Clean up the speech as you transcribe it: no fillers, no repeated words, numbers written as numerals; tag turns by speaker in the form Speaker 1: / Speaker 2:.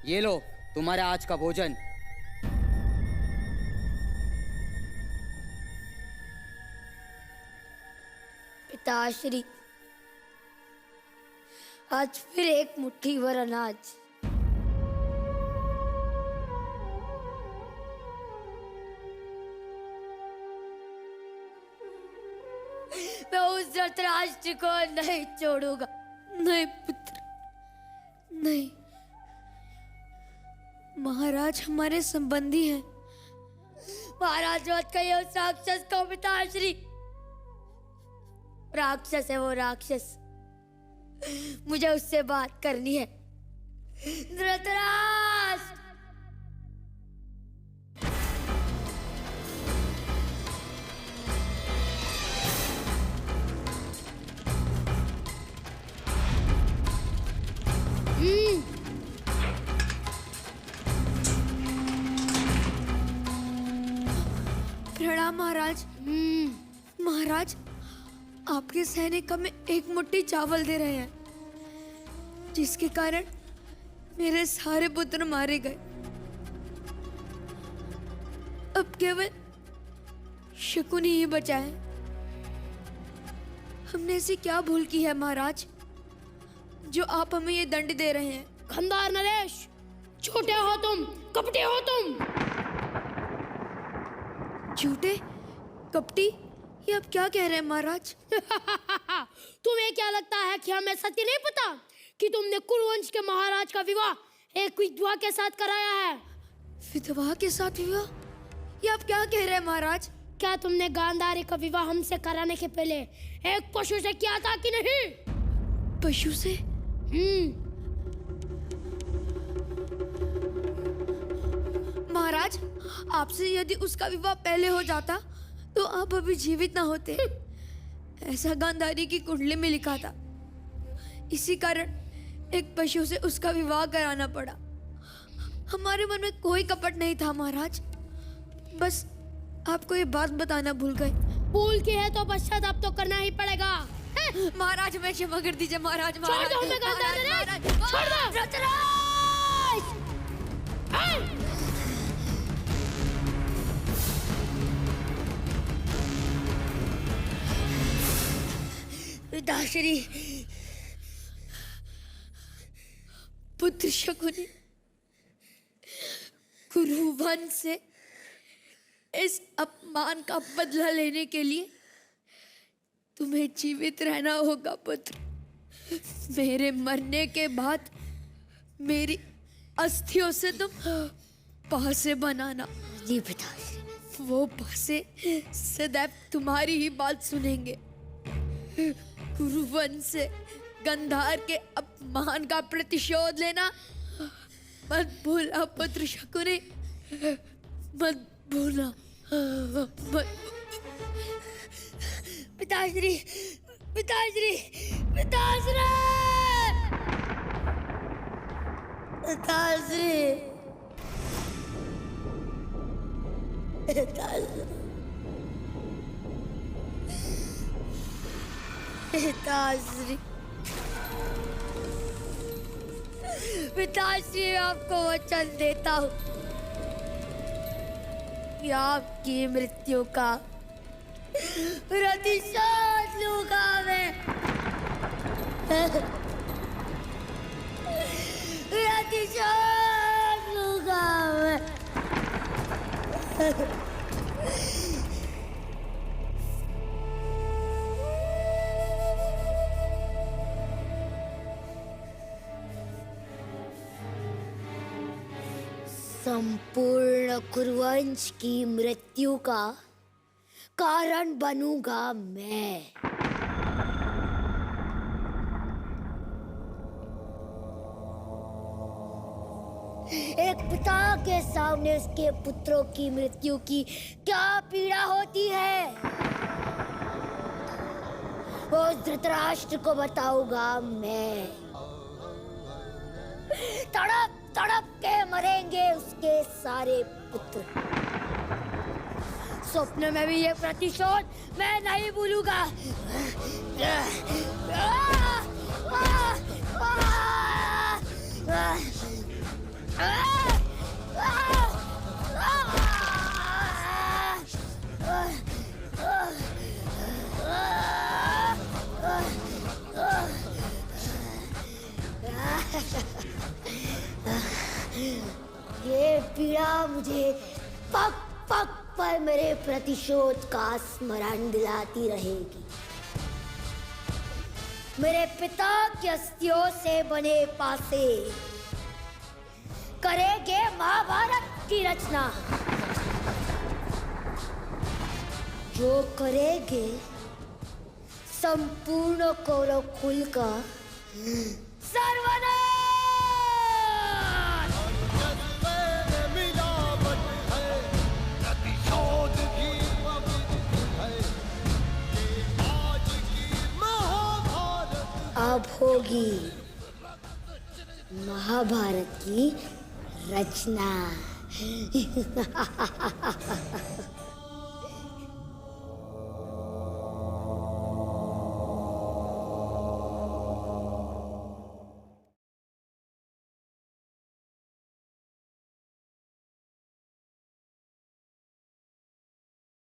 Speaker 1: ये लो तुम्हारा आज का भोजन।
Speaker 2: पिताश्री, आज फिर एक मुट्ठी भर अनाज। मैं उस धृतराष्ट्र को नहीं छोड़ूंगा।
Speaker 3: नहीं पुत्र, नहीं। महाराज हमारे संबंधी हैं।
Speaker 2: महाराज मत कहिए उस राक्षस को पिताश्री। राक्षस है वो, राक्षस। मुझे उससे बात करनी है। धृतराष्ट्र!
Speaker 3: प्रणाम महाराज। महाराज, आपके सैनिक हमें एक मुट्ठी चावल दे रहे हैं, जिसके कारण मेरे सारे पुत्र मारे गए। अब केवल शकुनी ही बचा है। हमने ऐसी क्या भूल की है महाराज, जो आप हमें ये दंड दे रहे हैं?
Speaker 2: खंडार नरेश, छोटे हो तुम, कपटे हो तुम।
Speaker 3: झूठे, कपटी, ये आप क्या कह रहे हैं महाराज?
Speaker 2: तुम्हें क्या लगता है कि हमें सत्य नहीं पता कि तुमने कुरुवंश के महाराज का विवाह एक विधवा के साथ कराया है?
Speaker 3: विधवा के साथ विवाह? ये आप क्या कह रहे हैं महाराज?
Speaker 2: क्या तुमने गांधारी का विवाह हमसे कराने के पहले एक पशु से किया था कि नहीं?
Speaker 3: पशु से? महाराज, आपसे यदि उसका विवाह पहले हो जाता तो आप अभी जीवित ना होते। ऐसा गांधारी की कुंडली में लिखा था। इसी कारण एक पशु से उसका विवाह कराना पड़ा। हमारे मन में कोई कपट नहीं था महाराज। बस आपको ये बात बताना भूल गए।
Speaker 2: भूल की है तो पश्चाताप तो करना ही पड़ेगा।
Speaker 3: महाराज, मैं क्षमा कर दीजिए महाराज।
Speaker 2: छोड़ दो हमें गांधारी, छोड़ दो। पिताश्री,
Speaker 3: पुत्र शकुनी, कुरुवंश से इस अपमान का बदला लेने के लिए तुम्हें जीवित रहना होगा पुत्र। मेरे मरने के बाद मेरी अस्थियों से तुम पासे बनाना।
Speaker 2: जी पिताश्री।
Speaker 3: वो पासे सदैव तुम्हारी ही बात सुनेंगे। कुरुवंश से गंधार के अपमान का प्रतिशोध लेना मत भूलना पुत्र शकुनी, मत भूलना।
Speaker 2: पिताश्री, पिताश्री, पिताश्री, पिताश्री, पिताश्री, पिताश्री, पिताश्री, आपको वचन देता हूँ कि आपकी मृत्यु का प्रतिशोध लूंगा मैं। प्रतिशोध लूंगा मैं। संपूर्ण कुरुवंश की मृत्यु का कारण बनूंगा मैं। एक पिता के सामने उसके पुत्रों की मृत्यु की क्या पीड़ा होती है, वो धृतराष्ट्र को बताऊंगा मैं। तड़प तड़प के मरेंगे उसके सारे पुत्र। स्वप्न में भी ये प्रतिशोध मैं नहीं भूलूंगा।
Speaker 4: ये पीड़ा मुझे पग पग पर मेरे प्रतिशोध का स्मरण दिलाती रहेगी। मेरे पिता की अस्थियों से बने पासे करेंगे महाभारत की रचना, जो करेंगे संपूर्ण कौरव कुल का सर्वनाश। अब होगी महाभारत की रचना।